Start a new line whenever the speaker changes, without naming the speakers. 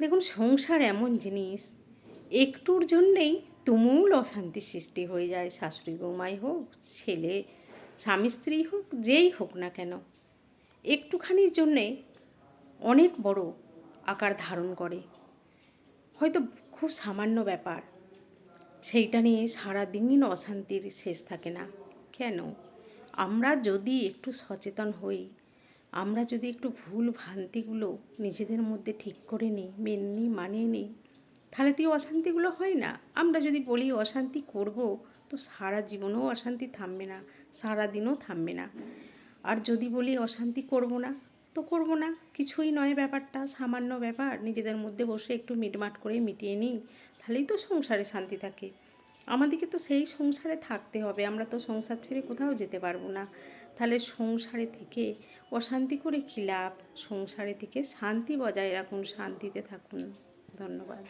দেখুন, সংসার এমন জিনিস, একটুর জন্যেই তুমুল অশান্তির সৃষ্টি হয়ে যায়। শাশুড়ি বৌমাই হোক, ছেলে স্বামী স্ত্রী হোক, যেই হোক না কেন, একটুখানির জন্যে অনেক বড় আকার ধারণ করে। হয়তো খুব সামান্য ব্যাপার, সেইটা নিয়ে সারাদিন অশান্তির শেষ থাকে না। কেন? আমরা যদি একটু সচেতন হই, আমরা যদি একটু ভুল ভ্রান্তিগুলো নিজেদের মধ্যে ঠিক করে নিই, মেনে নিই, মানিয়ে নিই, তাহলে তো অশান্তিগুলো হয় না। আমরা যদি বলি অশান্তি করব, তো সারা জীবনেও অশান্তি থামবে না, সারাদিনও থামবে না। আর যদি বলি অশান্তি করব না, তো করব না, কিছুই নয় ব্যাপারটা, সামান্য ব্যাপার, নিজেদের মধ্যে বসে একটু মিটমাট করে মিটিয়ে নিই, তাহলেই তো সংসারে শান্তি থাকে। আমাদেরকে তো সেই সংসারে থাকতে হবে, আমরা তো সংসার ছেড়ে কোথাও যেতে পারবো না। তাহলে সংসারে থেকে অশান্তি করে কী লাভ? সংসারে থেকে শান্তি বজায় রাখুন, শান্তিতে থাকুন। ধন্যবাদ।